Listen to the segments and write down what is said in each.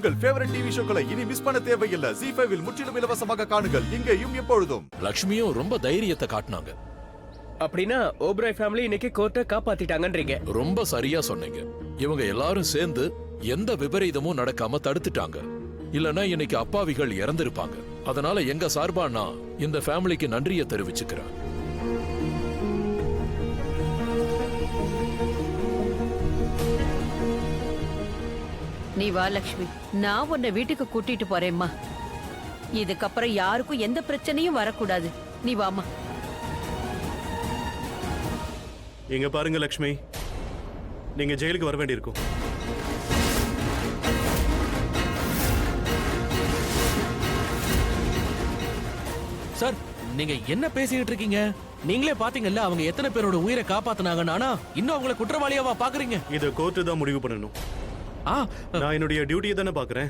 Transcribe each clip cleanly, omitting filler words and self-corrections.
உங்கள் favourite TV ஷோக்களை இனி miss பண்ண தேவையில்லை. ZEE5 இல் முற்றிலும் இலவசமாக காணுங்கள், இங்கேயும் எப்பொழுதும். லக்ஷ்மியும் ரொம்ப தைரியத்தை காட்டினாங்க. அப்படின்னா ஓப்ராய் ஃபேமிலி இன்னைக்கு கோர்ட்டை காப்பாத்திட்டாங்கன்றீங்க? ரொம்ப சரியா சொன்னீங்க. இவங்க எல்லாரும் சேர்ந்து எந்த விபரீதமும் நடக்காம தடுத்துட்டாங்க. இல்லனா இன்னைக்கு அப்பாவிகள் இறந்திருப்பாங்க. அதனால எங்க சார்பா நான் இந்த ஃபேமிலிக்கு நன்றியை தெரிவிச்சுக்கிறேன். நீ வா லக்ஷ்மி, நான் உன்னை வீட்டுக்கு கூட்டிட்டு போறேம்மா. இதுக்கப்புறம் யாருக்கும் எந்த பிரச்சனையும் வரக்கூடாது. நீ வாமா. இங்க பாருங்க லக்ஷ்மி, நீங்க ஜெயிலுக்கு வர வேண்டியிருக்கும். சார், நீங்க என்ன பேசிட்டு இருக்கீங்க? நீங்களே பாத்தீங்கல்ல அவங்க எத்தனை பேரோட உயிரை காப்பாத்துனாங்கன்னு. ஆனா இன்னும் அவங்கள குற்றவாளியாவா பாக்குறீங்க? இத கோர்ட்டு தான் முடிவு பண்ணணும். நான் என்னுடைய டியூட்டியை தானே பாக்குறேன்.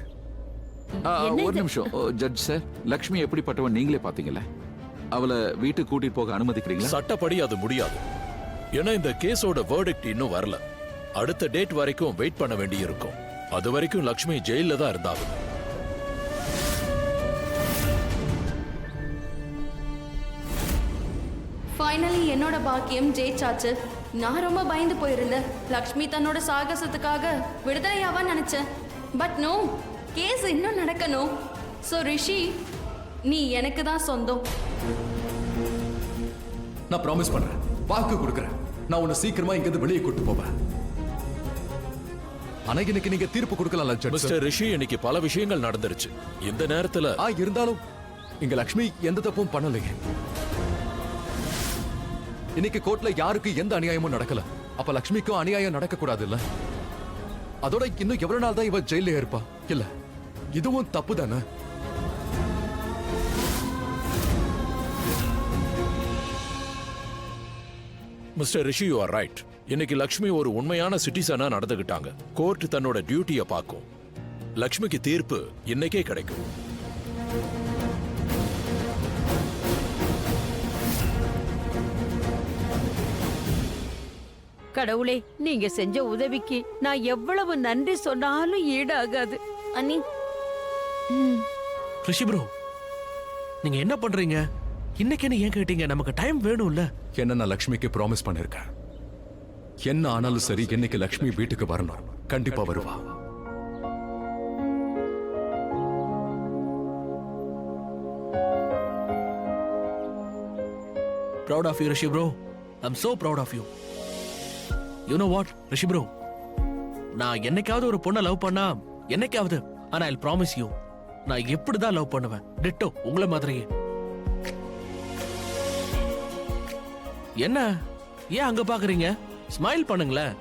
ஒரு நிமிஷம் ஜட்ஜ் சார், லக்ஷ்மி எப்படிப்பட்டவன் நீங்களே பாத்தீங்களா? அவளை வீட்டுக்கு கூட்டிட்டு போக அனுமதிக்கிறீங்களா? சட்டப்படி அது முடியாது. ஏன்னா இந்த கேஸோட வெர்டிக்ட் இன்னும் வரல. அடுத்த டேட் வரைக்கும் வெயிட் பண்ண வேண்டி இருக்கும். அது வரைக்கும் லக்ஷ்மி ஜெயில தான் இருந்தாங்க. ஃபைனலி என்னோட பாக்கியம் ஜெயிச்சாச்சு. நான் ரொம்ப பயந்து போயிருந்தேன். லக்ஷ்மி தன்னோட சாகசத்துக்காக விடுதலையாவா நினைச்சேன். பட் நோ, கேஸ் இன்னும் நடக்கணும். ஸோ ரிஷி, நீ எனக்கு தான் சொந்தம். நான் ப்ராமிஸ் பண்றேன், வாக்கு கொடுக்கறேன். நான் உன்னை சீக்கிரமா இங்கிருந்து வெளியே கூட்டு போவேன். ஆனா இன்னைக்கு நீங்க தீர்ப்பு கொடுக்கலாம் மிஸ்டர் ரிஷி. இன்னைக்கு பல விஷயங்கள் நடந்துருச்சு. இந்த நேரத்துல இருந்தாலும் இங்க லக்ஷ்மி எந்த தப்பும் பண்ணலைங்க. இன்னைக்கு கோர்ட்ல யாருக்கு எந்த அநியாயமும் நடக்கல. அப்ப லக்ஷ்மிக்கும் அநியாயம் நடக்க கூடாது இல்ல? அதோட இன்னும் எவ்வளவு நாள் தான் இவ ஜெயிலே இருப்பா? இல்ல, இதுவும் தப்பு தானே? Mister Rishi, you are right. இன்னைக்கு லக்ஷ்மி ஒரு உண்மையான சிட்டிசனா நடந்துகிட்டாங்க. கோர்ட் தன்னோட டியூட்டியை பார்க்கும். லக்ஷ்மிக்கு தீர்ப்பு இன்னைக்கே கிடைக்கும். கடவுளே, நீங்க செஞ்ச உதவிக்கு நான் எவ்வளவு நன்றி சொன்னாலும் ஈடாகாது. அண்ணி, ரிஷி ப்ரோ, நீங்க என்ன பண்றீங்க? இன்னைக்கு என்ன ஏன் கேட்டீங்க? நமக்கு டைம் வேணும்ல. என்ன நான் லக்ஷ்மிக்கு ப்ராமிஸ் பண்ணிருக்கேன். என்ன ஆனாலும் சரி, இன்னைக்கு லக்ஷ்மி வீட்டுக்கு வரணும். கண்டிப்பா வருவா. Proud of you, Rishi bro. I'm so proud of you. You know what, Rishi bro? நான் என்னைக்காவது ஒரு பொண்ணை லவ் பண்ணா, என்னைக்காவது, ஆனா I'll promise you, நான் எப்படிதான் லவ் பண்ணுவேன். டிட்டோ உங்கள மாதிரியே. என்ன ஏன் அங்க பாக்குறீங்க? ஸ்மைல் பண்ணுங்களேன்.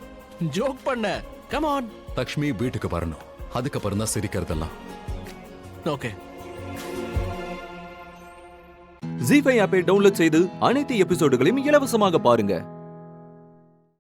ஜோக் பண்ண. Come on. லக்ஷ்மி வீட்டுக்கு வரணும். அதுக்கப்புறம் தான் சிரிக்கிறதெல்லாம். ஓகே. ZEE5 ஆப்பை டவுன்லோட் செய்து அனைத்து எபிசோடுகளையும் இலவசமாக பாருங்க.